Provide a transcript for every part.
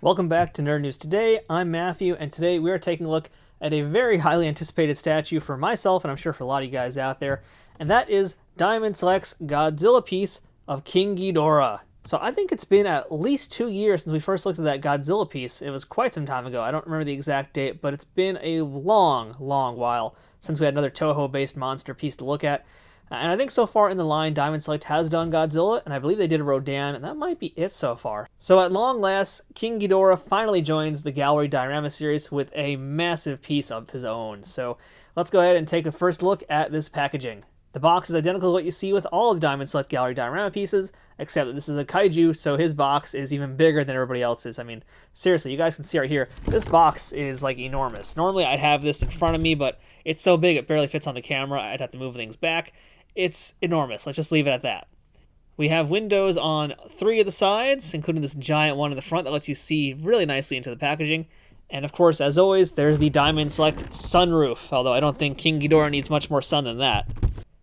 Welcome back to Nerd News Today. I'm Matthew, and today we are taking a look at a very highly anticipated statue for myself, and I'm sure for a lot of you guys out there, and that is Diamond Select's Godzilla piece of King Ghidorah. So I think it's been at least 2 years since we first looked at that Godzilla piece. It was quite some time ago. I don't remember the exact date, but it's been a long, long while since we had another Toho-based monster piece to look at. And I think so far in the line, Diamond Select has done Godzilla, and I believe they did a Rodan, and that might be it so far. So at long last, King Ghidorah finally joins the Gallery Diorama series with a massive piece of his own. So let's go ahead and take a first look at this packaging. The box is identical to what you see with all of the Diamond Select Gallery Diorama pieces, except that this is a kaiju, so his box is even bigger than everybody else's. I mean, seriously, you guys can see right here, this box is like enormous. Normally I'd have this in front of me, but it's so big it barely fits on the camera. I'd have to move things back. It's enormous. Let's just leave it at that. We have windows on 3 of the sides, including this giant one in the front that lets you see really nicely into the packaging. And of course, as always, there's the Diamond Select sunroof, although I don't think King Ghidorah needs much more sun than that.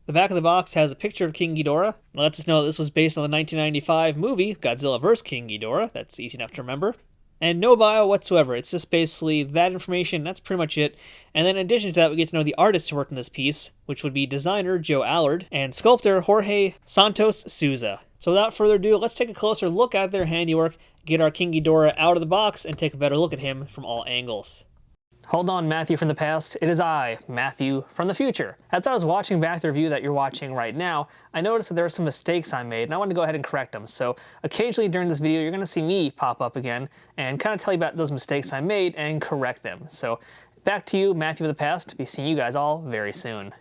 The back of the box has a picture of King Ghidorah. It lets us know that this was based on the 1995 movie, Godzilla vs. King Ghidorah. That's easy enough to remember. And no bio whatsoever. It's just basically that information. That's pretty much it. And then in addition to that, we get to know the artist who worked on this piece, which would be designer Joe Allard and sculptor Jorge Santos Souza. So without further ado, let's take a closer look at their handiwork, get our King Ghidorah out of the box, and take a better look at him from all angles. Hold on, Matthew from the past. It is I, Matthew from the future. As I was watching back the review that you're watching right now, I noticed that there are some mistakes I made, and I wanted to go ahead and correct them. So occasionally during this video, you're going to see me pop up again and kind of tell you about those mistakes I made and correct them. So back to you, Matthew of the past. Be seeing you guys all very soon.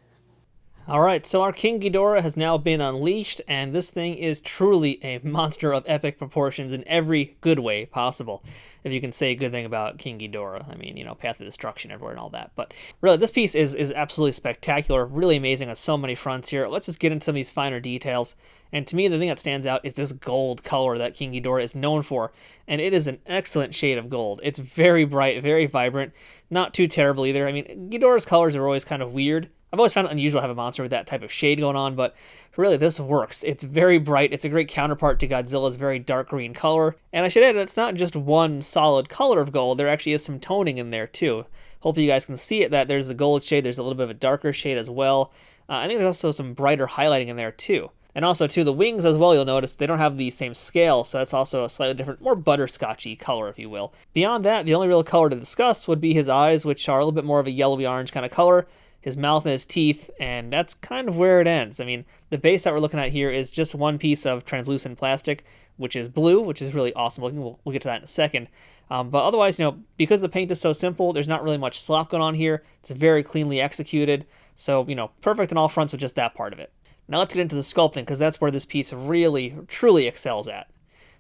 Alright, so our King Ghidorah has now been unleashed, and this thing is truly a monster of epic proportions in every good way possible. If you can say a good thing about King Ghidorah. I mean, you know, Path of Destruction everywhere and all that. But really, this piece is absolutely spectacular, really amazing on so many fronts here. Let's just get into some of these finer details. And to me, the thing that stands out is this gold color that King Ghidorah is known for. And it is an excellent shade of gold. It's very bright, very vibrant, not too terrible either. I mean, Ghidorah's colors are always kind of weird. I've always found it unusual to have a monster with that type of shade going on, but really this works. It's very bright. It's a great counterpart to Godzilla's very dark green color. And I should add that it's not just one solid color of gold. There actually is some toning in there too. Hopefully you guys can see it, that there's the gold shade. There's a little bit of a darker shade as well. I think there's also some brighter highlighting in there too. And also too, the wings as well, you'll notice they don't have the same scale, so that's also a slightly different, more butterscotchy color, if you will. Beyond that, the only real color to discuss would be his eyes, which are a little bit more of a yellowy orange kind of color, his mouth and his teeth, and that's kind of where it ends. I mean, the base that we're looking at here is just one piece of translucent plastic, which is blue, which is really awesome looking. We'll get to that in a second. But otherwise, you know, because the paint is so simple, there's not really much slop going on here. It's very cleanly executed, so, you know, perfect on all fronts with just that part of it. Now let's get into the sculpting, because that's where this piece really, truly excels at.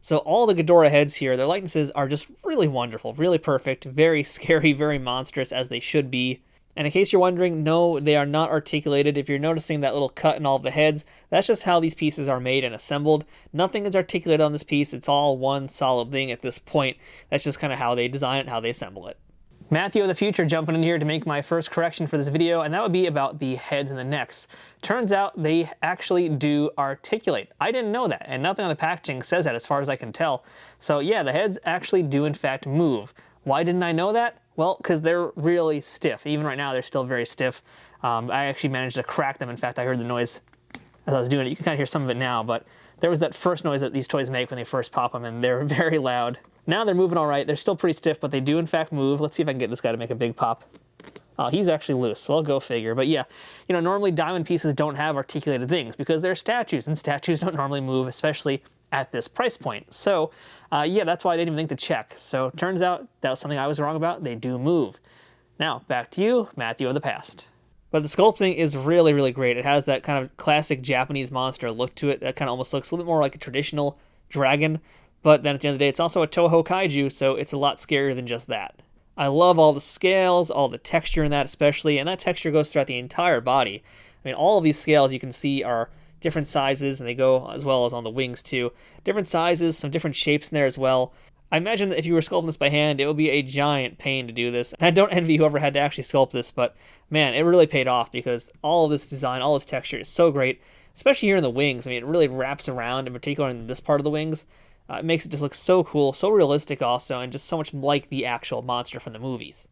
So all the Ghidorah heads here, their likenesses are just really wonderful, really perfect, very scary, very monstrous, as they should be. And in case you're wondering, no, they are not articulated. If you're noticing that little cut in all of the heads, that's just how these pieces are made and assembled. Nothing is articulated on this piece. It's all one solid thing at this point. That's just kind of how they design it and how they assemble it. Matthew of the future jumping in here to make my first correction for this video, and that would be about the heads and the necks. Turns out they actually do articulate. I didn't know that, and nothing on the packaging says that as far as I can tell. So yeah, the heads actually do in fact move. Why didn't I know that? Well, because they're really stiff. Even right now, they're still very stiff. I actually managed to crack them. In fact, I heard the noise as I was doing it. You can kind of hear some of it now, but there was that first noise that these toys make when they first pop them, and they're very loud. Now they're moving all right. They're still pretty stiff, but they do in fact move. Let's see if I can get this guy to make a big pop. Oh, he's actually loose. Well, go figure. But yeah, you know, normally diamond pieces don't have articulated things because they're statues, and statues don't normally move, especially at this price point. So yeah, that's why I didn't even think to check. So turns out that was something I was wrong about. They do move. Now back to you, Matthew of the past. But the sculpting is really, really great. It has that kind of classic Japanese monster look to it that kind of almost looks a little bit more like a traditional dragon. But then at the end of the day, it's also a Toho kaiju, so it's a lot scarier than just that. I love all the scales, all the texture in that especially, and that texture goes throughout the entire body. I mean, all of these scales you can see are different sizes, and they go as well as on the wings too. Different sizes, some different shapes in there as well. I imagine that if you were sculpting this by hand, it would be a giant pain to do this. And I don't envy whoever had to actually sculpt this, but man, it really paid off because all of this design, all this texture is so great, especially here in the wings. I mean, it really wraps around, in particular in this part of the wings. It makes it just look so cool, so realistic also, and just so much like the actual monster from the movies.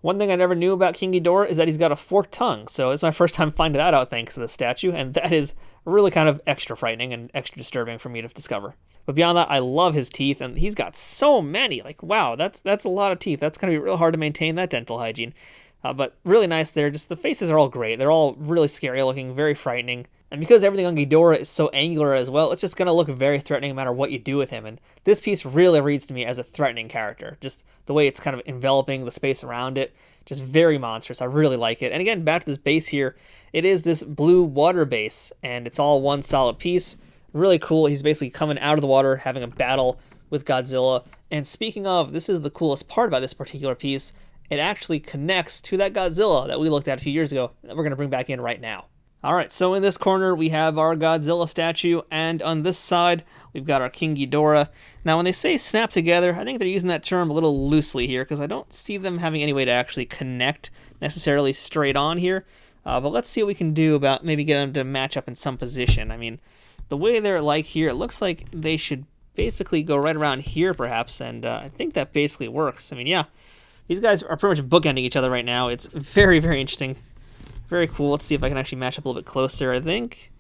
One thing I never knew about King Ghidorah is that he's got a forked tongue, so it's my first time finding that out thanks to the statue, and that is really kind of extra frightening and extra disturbing for me to discover. But beyond that, I love his teeth, and he's got so many. Like, wow, that's a lot of teeth. That's going to be real hard to maintain that dental hygiene. But really nice there. Just the faces are all great. They're all really scary looking, very frightening. And because everything on Ghidorah is so angular as well, it's just going to look very threatening no matter what you do with him. And this piece really reads to me as a threatening character. Just the way it's kind of enveloping the space around it. Just very monstrous. I really like it. And again, back to this base here. It is this blue water base, and it's all one solid piece. Really cool. He's basically coming out of the water, having a battle with Godzilla. And speaking of, this is the coolest part about this particular piece. It actually connects to that Godzilla that we looked at a few years ago that we're going to bring back in right now. Alright, so in this corner we have our Godzilla statue, and on this side we've got our King Ghidorah. Now when they say snap together, I think they're using that term a little loosely here, because I don't see them having any way to actually connect necessarily straight on here. But let's see what we can do about maybe getting them to match up in some position. I mean, the way they're like here, it looks like they should basically go right around here perhaps, and I think that basically works. I mean, yeah, these guys are pretty much bookending each other right now. It's very, very interesting. Very cool. Let's see if I can actually match up a little bit closer. I think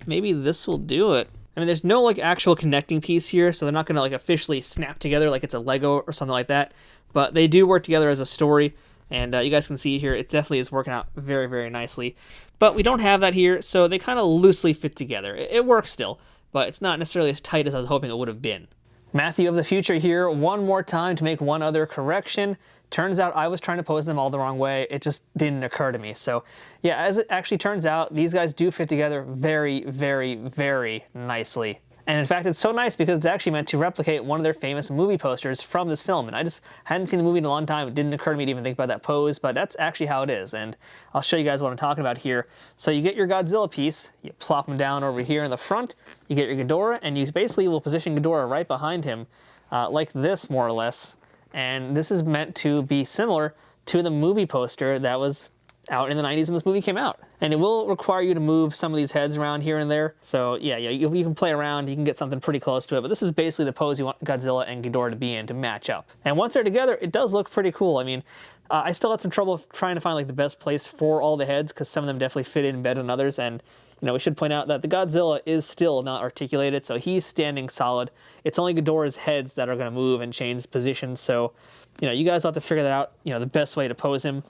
maybe this will do it. I mean, there's no like actual connecting piece here, so they're not going to like officially snap together like it's a Lego or something like that. But they do work together as a story, and you guys can see here, it definitely is working out very, very nicely. But we don't have that here, so they kind of loosely fit together. It works still, but it's not necessarily as tight as I was hoping it would have been. Matthew of the future here, one more time to make one other correction. Turns out I was trying to pose them all the wrong way. It just didn't occur to me. So yeah, as it actually turns out, these guys do fit together very, very, very nicely. And in fact, it's so nice because it's actually meant to replicate one of their famous movie posters from this film. And I just hadn't seen the movie in a long time. It didn't occur to me to even think about that pose, but that's actually how it is. And I'll show you guys what I'm talking about here. So you get your Godzilla piece, you plop him down over here in the front, you get your Ghidorah, and you basically will position Ghidorah right behind him, like this, more or less. And this is meant to be similar to the movie poster that was out in the 90s when this movie came out. And it will require you to move some of these heads around here and there. So yeah, you can play around, you can get something pretty close to it, but this is basically the pose you want Godzilla and Ghidorah to be in to match up. And once they're together, it does look pretty cool. I mean, I still had some trouble trying to find like the best place for all the heads, because some of them definitely fit in better than others. And you know, we should point out that the Godzilla is still not articulated, so he's standing solid. It's only Ghidorah's heads that are going to move and change positions, so, you know, you guys will have to figure that out, you know, the best way to pose him.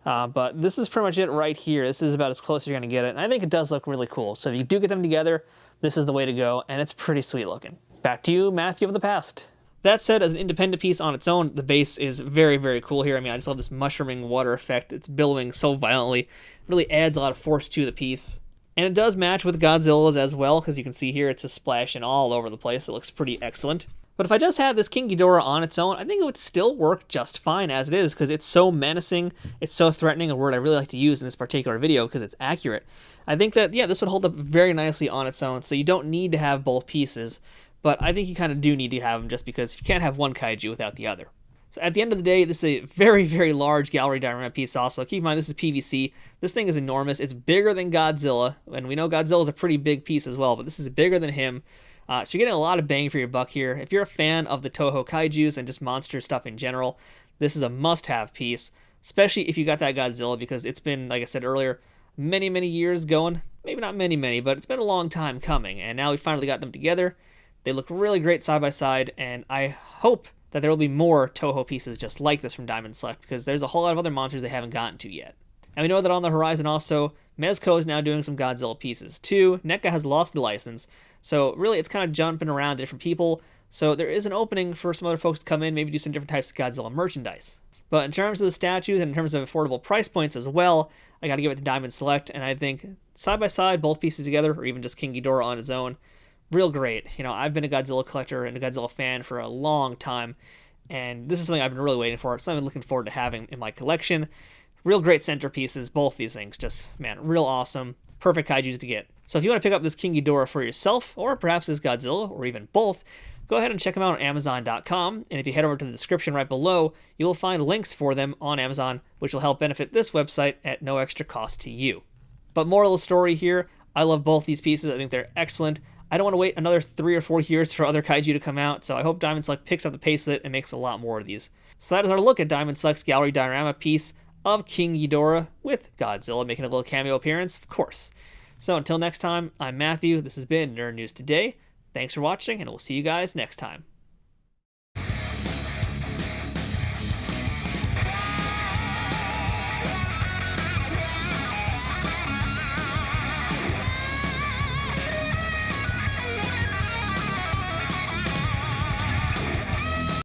But this is pretty much it right here. This is about as close as you're going to get it, and I think it does look really cool. So if you do get them together, this is the way to go, and it's pretty sweet looking. Back to you, Matthew of the past. That said, as an independent piece on its own, the base is very, very cool here. I mean, I just love this mushrooming water effect. It's billowing so violently. It really adds a lot of force to the piece. And it does match with Godzilla's as well, because you can see here it's just splashing all over the place. It looks pretty excellent. But if I just had this King Ghidorah on its own, I think it would still work just fine as it is, because it's so menacing, it's so threatening, a word I really like to use in this particular video because it's accurate. I think that, yeah, this would hold up very nicely on its own, so you don't need to have both pieces, but I think you kind of do need to have them just because you can't have one kaiju without the other. So at the end of the day, this is a very, very large gallery diorama piece also. Keep in mind, this is PVC. This thing is enormous. It's bigger than Godzilla, and we know Godzilla is a pretty big piece as well, but this is bigger than him. So you're getting a lot of bang for your buck here. If you're a fan of the Toho kaijus and just monster stuff in general, this is a must-have piece, especially if you got that Godzilla, because it's been, like I said earlier, many, many years going. Maybe not many, many, but it's been a long time coming, and now we finally got them together. They look really great side by side, and I hope that there will be more Toho pieces just like this from Diamond Select, because there's a whole lot of other monsters they haven't gotten to yet. And we know that on the horizon also, Mezco is now doing some Godzilla pieces too. NECA has lost the license, so really it's kind of jumping around to different people, so there is an opening for some other folks to come in, maybe do some different types of Godzilla merchandise. But in terms of the statues and in terms of affordable price points as well, I gotta give it to Diamond Select, and I think side by side, both pieces together, or even just King Ghidorah on his own, real great. You know, I've been a Godzilla collector and a Godzilla fan for a long time, and this is something I've been really waiting for. It's something I'm looking forward to having in my collection. Real great centerpieces, both these things. Just, man, real awesome. Perfect kaijus to get. So if you want to pick up this King Ghidorah for yourself, or perhaps this Godzilla, or even both, go ahead and check them out on Amazon.com, and if you head over to the description right below, you will find links for them on Amazon, which will help benefit this website at no extra cost to you. But moral of the story here, I love both these pieces. I think they're excellent. I don't want to wait another 3 or 4 years for other kaiju to come out, so I hope Diamond Select picks up the pace of it and makes a lot more of these. So that is our look at Diamond Select's gallery diorama piece of King Ghidorah, with Godzilla making a little cameo appearance, of course. So until next time, I'm Matthew, this has been Nerd News Today. Thanks for watching, and we'll see you guys next time.